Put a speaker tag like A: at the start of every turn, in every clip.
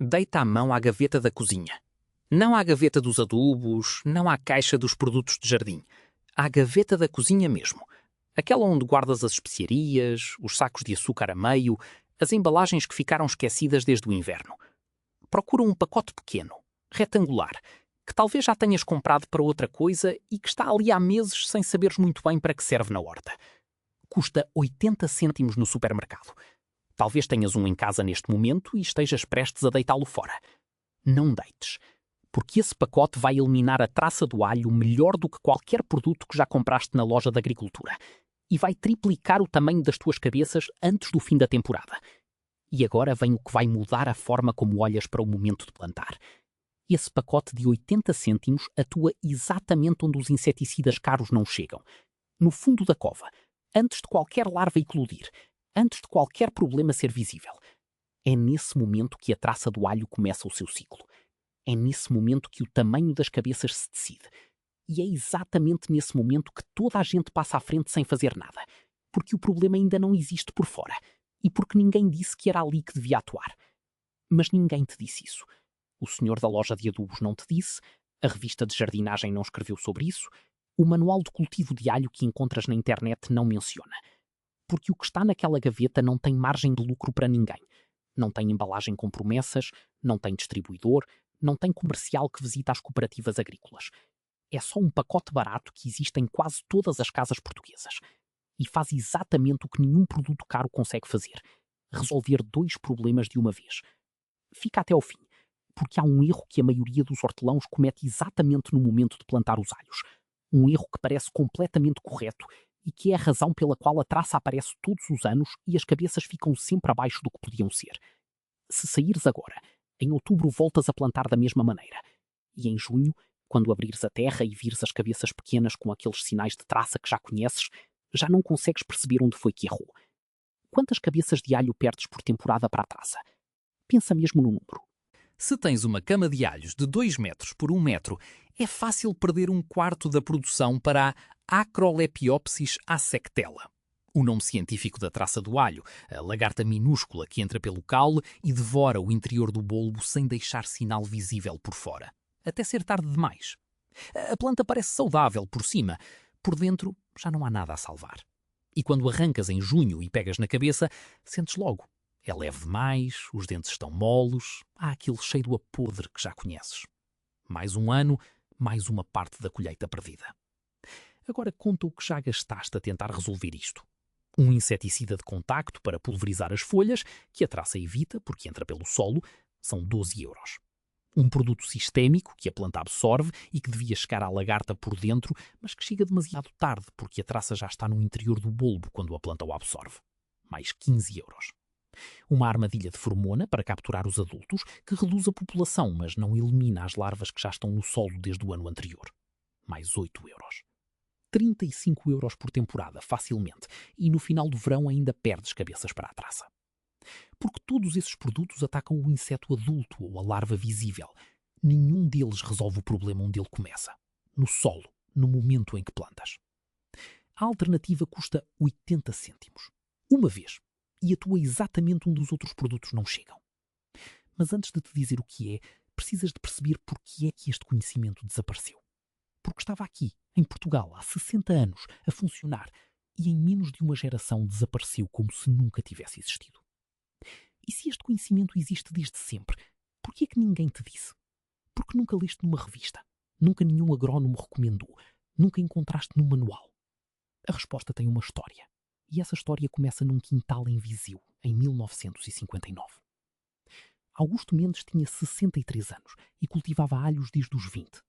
A: Deita a mão à gaveta da cozinha. Não à gaveta dos adubos, não à caixa dos produtos de jardim. À gaveta da cozinha mesmo. Aquela onde guardas as especiarias, os sacos de açúcar a meio, as embalagens que ficaram esquecidas desde o inverno. Procura um pacote pequeno, retangular, que talvez já tenhas comprado para outra coisa e que está ali há meses sem saberes muito bem para que serve na horta. Custa 80 cêntimos no supermercado. Talvez tenhas um em casa neste momento e estejas prestes a deitá-lo fora. Não deites, porque esse pacote vai eliminar a traça do alho melhor do que qualquer produto que já compraste na loja de agricultura e vai triplicar o tamanho das tuas cabeças antes do fim da temporada. E agora vem o que vai mudar a forma como olhas para o momento de plantar. Esse pacote de 80 cêntimos atua exatamente onde os inseticidas caros não chegam. No fundo da cova, antes de qualquer larva eclodir, antes de qualquer problema ser visível. É nesse momento que a traça do alho começa o seu ciclo. É nesse momento que o tamanho das cabeças se decide. E é exatamente nesse momento que toda a gente passa à frente sem fazer nada. Porque o problema ainda não existe por fora. E porque ninguém disse que era ali que devia atuar. Mas ninguém te disse isso. O senhor da loja de adubos não te disse, a revista de jardinagem não escreveu sobre isso, o manual de cultivo de alho que encontras na internet não menciona. Porque o que está naquela gaveta não tem margem de lucro para ninguém. Não tem embalagem com promessas, não tem distribuidor, não tem comercial que visita as cooperativas agrícolas. É só um pacote barato que existe em quase todas as casas portuguesas. E faz exatamente o que nenhum produto caro consegue fazer. Resolver dois problemas de uma vez. Fica até ao fim, porque há um erro que a maioria dos hortelãos comete exatamente no momento de plantar os alhos. Um erro que parece completamente correto e que é a razão pela qual a traça aparece todos os anos e as cabeças ficam sempre abaixo do que podiam ser. Se saíres agora, em outubro voltas a plantar da mesma maneira. E em junho, quando abrires a terra e vires as cabeças pequenas com aqueles sinais de traça que já conheces, já não consegues perceber onde foi que errou. Quantas cabeças de alho perdes por temporada para a traça? Pensa mesmo no número.
B: Se tens uma cama de alhos de 2 metros por 1 metro, é fácil perder 1/4 da produção para a Acrolepiopsis assectella, o nome científico da traça do alho, a lagarta minúscula que entra pelo caule e devora o interior do bulbo sem deixar sinal visível por fora, até ser tarde demais. A planta parece saudável por cima, por dentro já não há nada a salvar. E quando arrancas em junho e pegas na cabeça, sentes logo. É leve demais, os dentes estão moles, há aquele cheiro a podre que já conheces. Mais um ano, mais uma parte da colheita perdida. Agora conta o que já gastaste a tentar resolver isto. Um inseticida de contacto para pulverizar as folhas, que a traça evita porque entra pelo solo, são 12 euros. Um produto sistémico que a planta absorve e que devia chegar à lagarta por dentro, mas que chega demasiado tarde porque a traça já está no interior do bulbo quando a planta o absorve. Mais 15 euros. Uma armadilha de feromona para capturar os adultos que reduz a população, mas não elimina as larvas que já estão no solo desde o ano anterior. Mais 8 euros. 35 euros por temporada, facilmente, e no final do verão ainda perdes cabeças para a traça. Porque todos esses produtos atacam o inseto adulto ou a larva visível. Nenhum deles resolve o problema onde ele começa. No solo, no momento em que plantas. A alternativa custa 80 cêntimos. Uma vez. E atua exatamente onde os outros produtos não chegam. Mas antes de te dizer o que é, precisas de perceber porque é que este conhecimento desapareceu. Porque estava aqui, em Portugal, há 60 anos, a funcionar, e em menos de uma geração desapareceu como se nunca tivesse existido. E se este conhecimento existe desde sempre, por que é que ninguém te disse? Porque nunca leste numa revista, nunca nenhum agrónomo recomendou, nunca encontraste num manual. A resposta tem uma história. E essa história começa num quintal em Viseu, em 1959. Augusto Mendes tinha 63 anos e cultivava alhos desde os 20.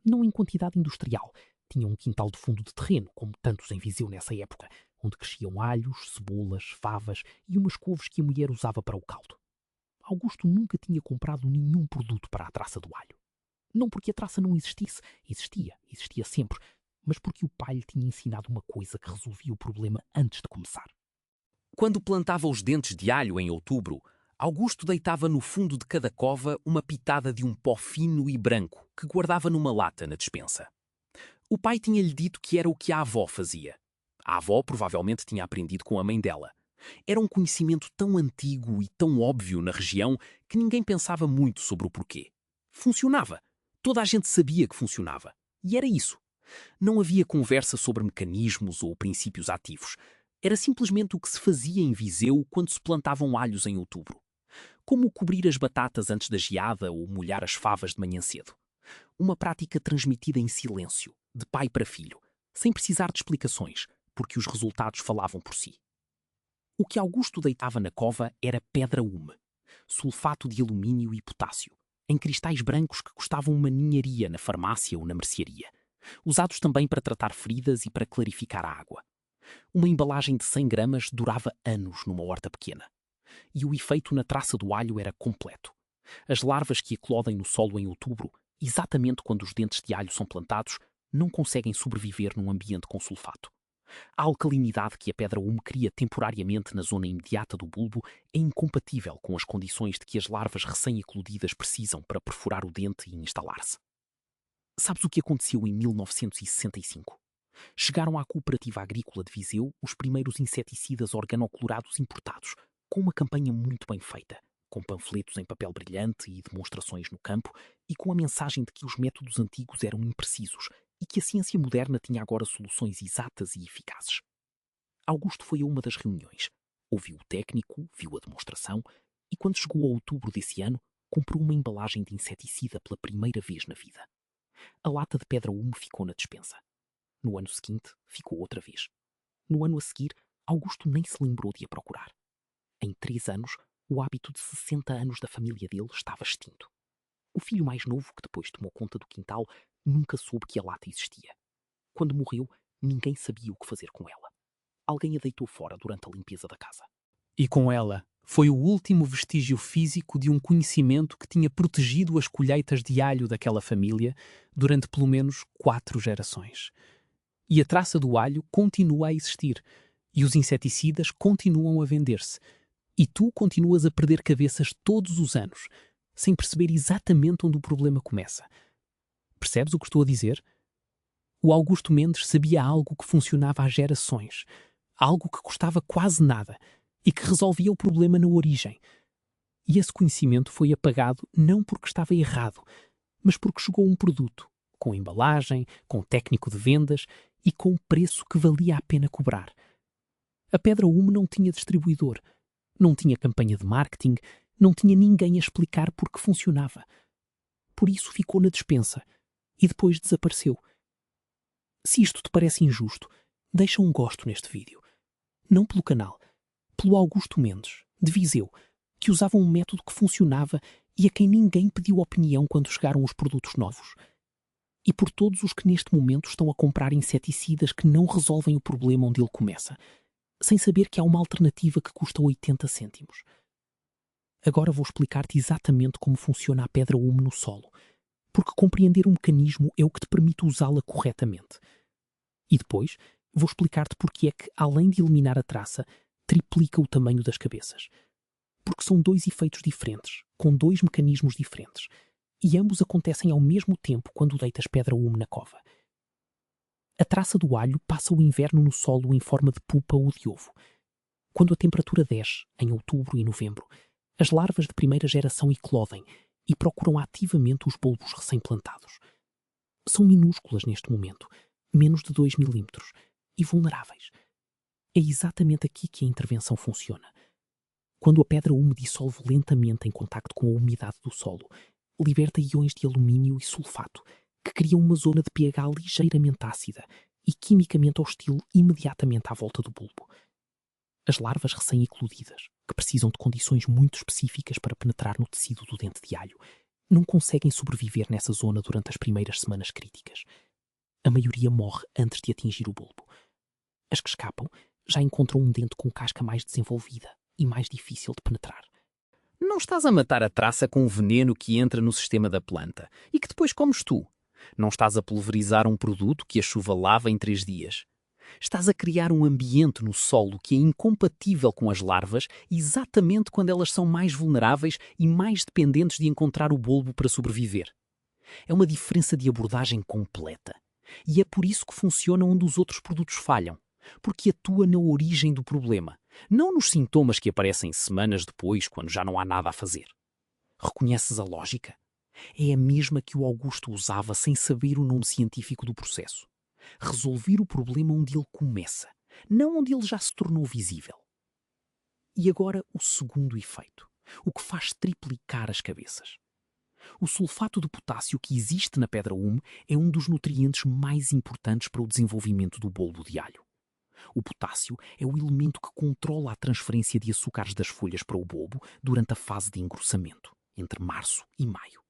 B: Não em quantidade industrial. Tinha um quintal de fundo de terreno, como tantos em Viseu nessa época, onde cresciam alhos, cebolas, favas e umas couves que a mulher usava para o caldo. Augusto nunca tinha comprado nenhum produto para a traça do alho. Não porque a traça não existisse, existia sempre, mas porque o pai lhe tinha ensinado uma coisa que resolvia o problema antes de começar.
A: Quando plantava os dentes de alho em outubro, Augusto deitava no fundo de cada cova uma pitada de um pó fino e branco que guardava numa lata na despensa. O pai tinha-lhe dito que era o que a avó fazia. A avó provavelmente tinha aprendido com a mãe dela. Era um conhecimento tão antigo e tão óbvio na região
B: que ninguém pensava muito sobre o porquê. Funcionava. Toda a gente sabia que funcionava. E era isso. Não havia conversa sobre mecanismos ou princípios ativos. Era simplesmente o que se fazia em Viseu quando se plantavam alhos em outubro. Como cobrir as batatas antes da geada ou molhar as favas de manhã cedo. Uma prática transmitida em silêncio, de pai para filho, sem precisar de explicações, porque os resultados falavam por si. O que Augusto deitava na cova era pedra-ume, sulfato de alumínio e potássio, em cristais brancos que custavam uma ninharia na farmácia ou na mercearia, usados também para tratar feridas e para clarificar a água. Uma embalagem de 100 gramas durava anos numa horta pequena. E o efeito na traça do alho era completo. As larvas que eclodem no solo em outubro, exatamente quando os dentes de alho são plantados, não conseguem sobreviver num ambiente com sulfato. A alcalinidade que a pedra-ume cria temporariamente na zona imediata do bulbo é incompatível com as condições de que as larvas recém-eclodidas precisam para perfurar o dente e instalar-se. Sabes o que aconteceu em 1965? Chegaram à Cooperativa Agrícola de Viseu os primeiros inseticidas organoclorados importados, com uma campanha muito bem feita, com panfletos em papel brilhante e demonstrações no campo, e com a mensagem de que os métodos antigos eram imprecisos e que a ciência moderna tinha agora soluções exatas e eficazes. Augusto foi a uma das reuniões, ouviu o técnico, viu a demonstração e, quando chegou a outubro desse ano, comprou uma embalagem de inseticida pela primeira vez na vida. A lata de pedra-ume ficou na despensa. No ano seguinte, ficou outra vez. No ano a seguir, Augusto nem se lembrou de a procurar. Em 3 anos, o hábito de 60 anos da família dele estava extinto. O filho mais novo, que depois tomou conta do quintal, nunca soube que a lata existia. Quando morreu, ninguém sabia o que fazer com ela. Alguém a deitou fora durante a limpeza da casa.
A: E com ela, foi o último vestígio físico de um conhecimento que tinha protegido as colheitas de alho daquela família durante pelo menos 4 gerações. E a traça do alho continua a existir, e os inseticidas continuam a vender-se, e tu continuas a perder cabeças todos os anos, sem perceber exatamente onde o problema começa. Percebes o que estou a dizer? O Augusto Mendes sabia algo que funcionava há gerações, algo que custava quase nada e que resolvia o problema na origem. E esse conhecimento foi apagado não porque estava errado, mas porque chegou um produto, com embalagem, com técnico de vendas e com um preço que valia a pena cobrar. A pedra-ume não tinha distribuidor, não tinha campanha de marketing, não tinha ninguém a explicar por que funcionava. Por isso ficou na despensa e depois desapareceu. Se isto te parece injusto, deixa um gosto neste vídeo. Não pelo canal, pelo Augusto Mendes, de Viseu, que usava um método que funcionava e a quem ninguém pediu opinião quando chegaram os produtos novos. E por todos os que neste momento estão a comprar inseticidas que não resolvem o problema onde ele começa, sem saber que há uma alternativa que custa 80 cêntimos. Agora vou explicar-te exatamente como funciona a pedra-ume no solo, porque compreender o mecanismo é o que te permite usá-la corretamente. E depois vou explicar-te porque é que, além de eliminar a traça, triplica o tamanho das cabeças. Porque são 2 efeitos diferentes, com 2 mecanismos diferentes, e ambos acontecem ao mesmo tempo quando deitas pedra-ume na cova. A traça do alho passa o inverno no solo em forma de pupa ou de ovo. Quando a temperatura desce, em outubro e novembro, as larvas de primeira geração eclodem e procuram ativamente os bulbos recém-plantados. São minúsculas neste momento, menos de 2 milímetros, e vulneráveis. É exatamente aqui que a intervenção funciona. Quando a pedra-ume dissolve lentamente em contacto com a umidade do solo, liberta íons de alumínio e sulfato, que criam uma zona de pH ligeiramente ácida e quimicamente hostil imediatamente à volta do bulbo. As larvas recém-eclodidas, que precisam de condições muito específicas para penetrar no tecido do dente de alho, não conseguem sobreviver nessa zona durante as primeiras semanas críticas. A maioria morre antes de atingir o bulbo. As que escapam já encontram um dente com casca mais desenvolvida e mais difícil de penetrar.
B: Não estás a matar a traça com o veneno que entra no sistema da planta e que depois comes tu. Não estás a pulverizar um produto que a chuva lava em 3 dias. Estás a criar um ambiente no solo que é incompatível com as larvas exatamente quando elas são mais vulneráveis e mais dependentes de encontrar o bulbo para sobreviver. É uma diferença de abordagem completa. E é por isso que funciona onde os outros produtos falham. Porque atua na origem do problema, não nos sintomas que aparecem semanas depois, quando já não há nada a fazer.
A: Reconheces a lógica? É a mesma que o Augusto usava sem saber o nome científico do processo. Resolver o problema onde ele começa, não onde ele já se tornou visível. E agora o segundo efeito, o que faz triplicar as cabeças. O sulfato de potássio que existe na pedra-ume é um dos nutrientes mais importantes para o desenvolvimento do bulbo de alho. O potássio é o elemento que controla a transferência de açúcares das folhas para o bulbo durante a fase de engrossamento, entre março e maio.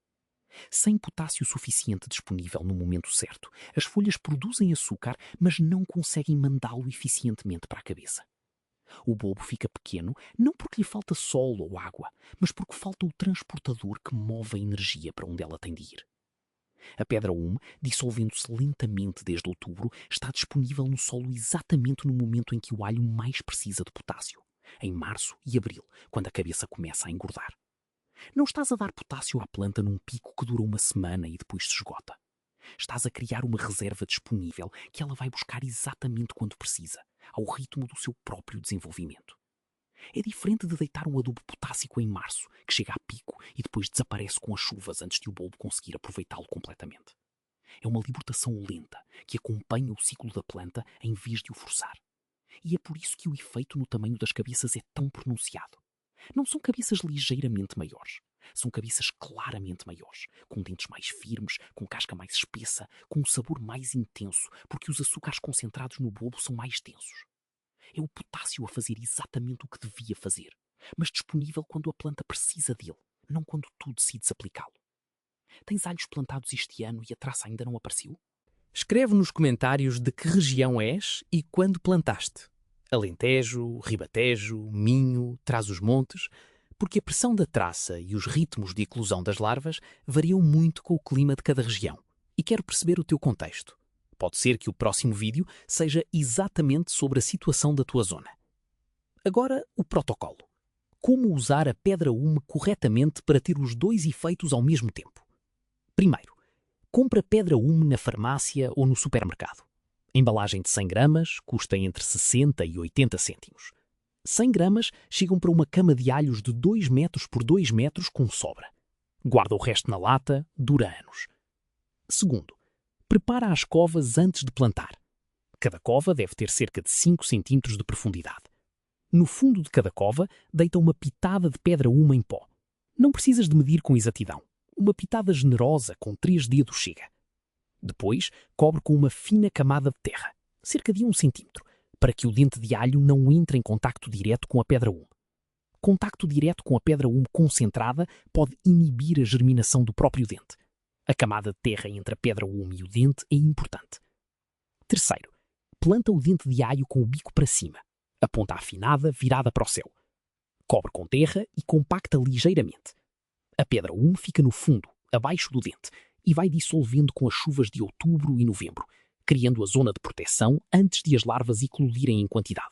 A: Sem potássio suficiente disponível no momento certo, as folhas produzem açúcar, mas não conseguem mandá-lo eficientemente para a cabeça. O bulbo fica pequeno não porque lhe falta sol ou água, mas porque falta o transportador que move a energia para onde ela tem de ir. A pedra-ume, dissolvendo-se lentamente desde outubro, está disponível no solo exatamente no momento em que o alho mais precisa de potássio, em março e abril, quando a cabeça começa a engordar. Não estás a dar potássio à planta num pico que dura uma semana e depois se esgota. Estás a criar uma reserva disponível que ela vai buscar exatamente quando precisa, ao ritmo do seu próprio desenvolvimento. É diferente de deitar um adubo potássico em março, que chega a pico e depois desaparece com as chuvas antes de o bulbo conseguir aproveitá-lo completamente. É uma libertação lenta, que acompanha o ciclo da planta em vez de o forçar. E é por isso que o efeito no tamanho das cabeças é tão pronunciado. Não são cabeças ligeiramente maiores. São cabeças claramente maiores, com dentes mais firmes, com casca mais espessa, com um sabor mais intenso, porque os açúcares concentrados no bulbo são mais densos. É o potássio a fazer exatamente o que devia fazer, mas disponível quando a planta precisa dele, não quando tu decides aplicá-lo. Tens alhos plantados este ano e a traça ainda não apareceu?
B: Escreve nos comentários de que região és e quando plantaste. Alentejo, Ribatejo, Minho, Trás-os-Montes, porque a pressão da traça e os ritmos de eclosão das larvas variam muito com o clima de cada região. E quero perceber o teu contexto. Pode ser que o próximo vídeo seja exatamente sobre a situação da tua zona. Agora, o protocolo. Como usar a pedra-ume corretamente para ter os dois efeitos ao mesmo tempo? Primeiro, compra pedra-ume na farmácia ou no supermercado. A embalagem de 100 gramas custa entre 60 e 80 cêntimos. 100 gramas chegam para uma cama de alhos de 2 metros por 2 metros com sobra. Guarda o resto na lata, dura anos. Segundo, prepara as covas antes de plantar. Cada cova deve ter cerca de 5 centímetros de profundidade. No fundo de cada cova, deita uma pitada de pedra-ume em pó. Não precisas de medir com exatidão. Uma pitada generosa com 3 dedos chega. Depois, cobre com uma fina camada de terra, cerca de 1 centímetro, para que o dente de alho não entre em contacto direto com a pedra-ume. Contacto direto com a pedra-ume concentrada pode inibir a germinação do próprio dente. A camada de terra entre a pedra-ume e o dente é importante. Terceiro, planta o dente de alho com o bico para cima, a ponta afinada virada para o céu. Cobre com terra e compacta ligeiramente. A pedra-ume fica no fundo, abaixo do dente, e vai dissolvendo com as chuvas de outubro e novembro, criando a zona de proteção antes de as larvas eclodirem em quantidade.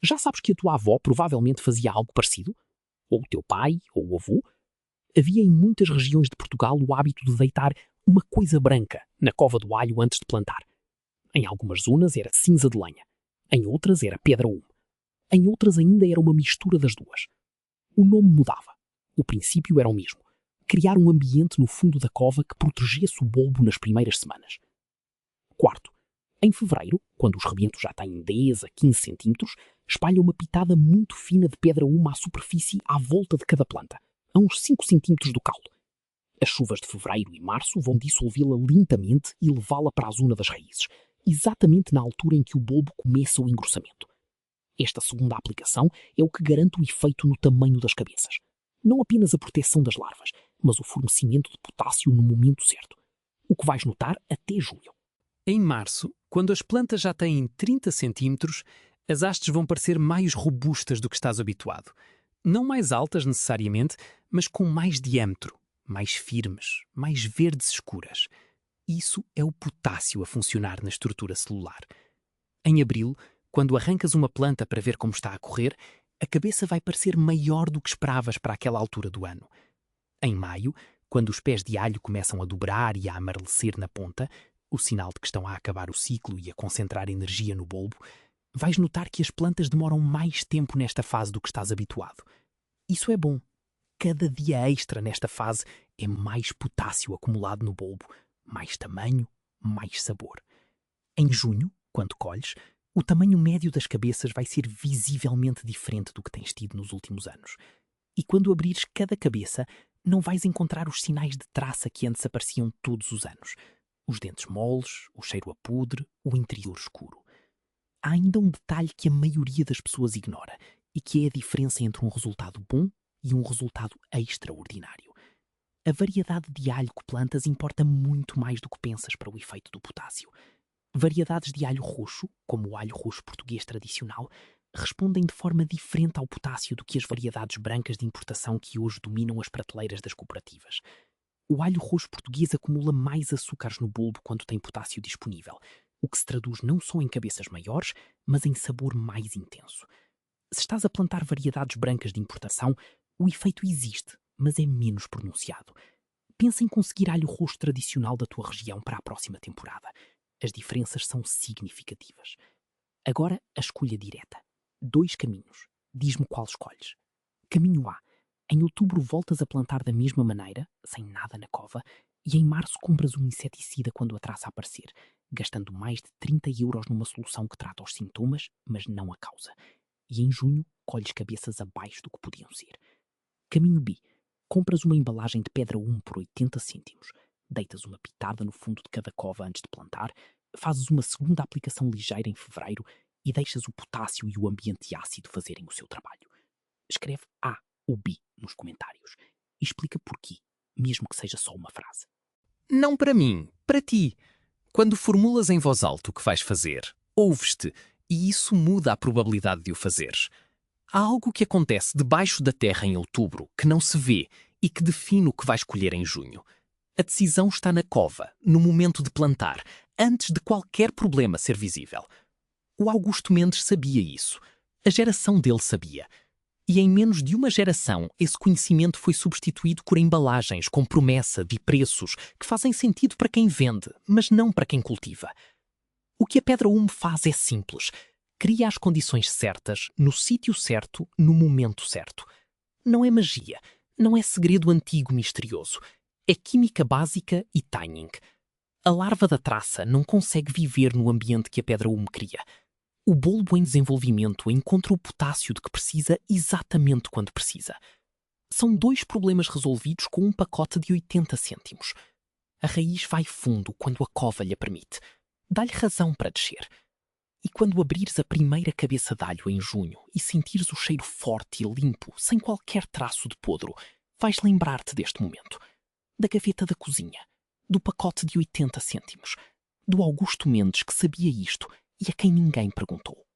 B: Já sabes que a tua avó provavelmente fazia algo parecido? Ou o teu pai, ou o avô? Havia em muitas regiões de Portugal o hábito de deitar uma coisa branca na cova do alho antes de plantar. Em algumas zonas era cinza de lenha, em outras era pedra-ume, em outras ainda era uma mistura das duas. O nome mudava. O princípio era o mesmo. Criar um ambiente no fundo da cova que protegesse o bulbo nas primeiras semanas. Quarto, em fevereiro, quando os rebentos já têm 10 a 15 centímetros, espalha uma pitada muito fina de pedra-ume à superfície à volta de cada planta, a uns 5 centímetros do caule. As chuvas de fevereiro e março vão dissolvê-la lentamente e levá-la para a zona das raízes, exatamente na altura em que o bulbo começa o engrossamento. Esta segunda aplicação é o que garante o efeito no tamanho das cabeças. Não apenas a proteção das larvas, mas o fornecimento de potássio no momento certo. O que vais notar até julho. Em março, quando as plantas já têm 30 centímetros, as hastes vão parecer mais robustas do que estás habituado. Não mais altas necessariamente, mas com mais diâmetro, mais firmes, mais verdes escuras. Isso é o potássio a funcionar na estrutura celular. Em abril, quando arrancas uma planta para ver como está a correr, a cabeça vai parecer maior do que esperavas para aquela altura do ano. Em maio, quando os pés de alho começam a dobrar e a amarelecer na ponta, o sinal de que estão a acabar o ciclo e a concentrar energia no bulbo, vais notar que as plantas demoram mais tempo nesta fase do que estás habituado. Isso é bom. cada dia extra nesta fase é mais potássio acumulado no bulbo, mais tamanho, mais sabor. Em junho, quando colhes, o tamanho médio das cabeças vai ser visivelmente diferente do que tens tido nos últimos anos. E quando abrires cada cabeça, não vais encontrar os sinais de traça que antes apareciam todos os anos. Os dentes moles, o cheiro a podre, o interior escuro. Há ainda um detalhe que a maioria das pessoas ignora, e que é a diferença entre um resultado bom e um resultado extraordinário. A variedade de alho que plantas importa muito mais do que pensas para o efeito do potássio. Variedades de alho roxo, como o alho roxo português tradicional, respondem de forma diferente ao potássio do que as variedades brancas de importação que hoje dominam as prateleiras das cooperativas. O alho roxo português acumula mais açúcares no bulbo quando tem potássio disponível, o que se traduz não só em cabeças maiores, mas em sabor mais intenso. Se estás a plantar variedades brancas de importação, o efeito existe, mas é menos pronunciado. Pensa em conseguir alho roxo tradicional da tua região para a próxima temporada. As diferenças são significativas. Agora, a escolha direta. 2 caminhos. Diz-me qual escolhes. Caminho A. Em outubro voltas a plantar da mesma maneira, sem nada na cova, e em março compras um inseticida quando a traça aparecer, gastando mais de 30 € numa solução que trata os sintomas, mas não a causa. E em junho, colhes cabeças abaixo do que podiam ser. Caminho B. Compras uma embalagem de pedra 1 por 80 cêntimos, deitas uma pitada no fundo de cada cova antes de plantar, fazes uma segunda aplicação ligeira em fevereiro e deixas o potássio e o ambiente ácido fazerem o seu trabalho. Escreve A ou B nos comentários e explica porquê, mesmo que seja só uma frase.
A: Não para mim, para ti. Quando formulas em voz alta o que vais fazer, ouves-te e isso muda a probabilidade de o fazeres. Há algo que acontece debaixo da terra em outubro que não se vê e que define o que vais colher em junho. A decisão está na cova, no momento de plantar, antes de qualquer problema ser visível. O Augusto Mendes sabia isso. A geração dele sabia. E em menos de uma geração, esse conhecimento foi substituído por embalagens com promessa de preços que fazem sentido para quem vende, mas não para quem cultiva. O que a Pedra Ume faz é simples. Cria as condições certas, no sítio certo, no momento certo. Não é magia, não é segredo antigo misterioso. É química básica e timing. A larva da traça não consegue viver no ambiente que a Pedra Ume cria. O bulbo em desenvolvimento encontra o potássio de que precisa exatamente quando precisa. São 2 problemas resolvidos com um pacote de 80 cêntimos. A raiz vai fundo quando a cova lhe permite. Dá-lhe razão para descer. E quando abrires a primeira cabeça de alho em junho e sentires o cheiro forte e limpo, sem qualquer traço de podre, vais lembrar-te deste momento. Da gaveta da cozinha, do pacote de 80 cêntimos, do Augusto Mendes que sabia isto e a quem ninguém perguntou.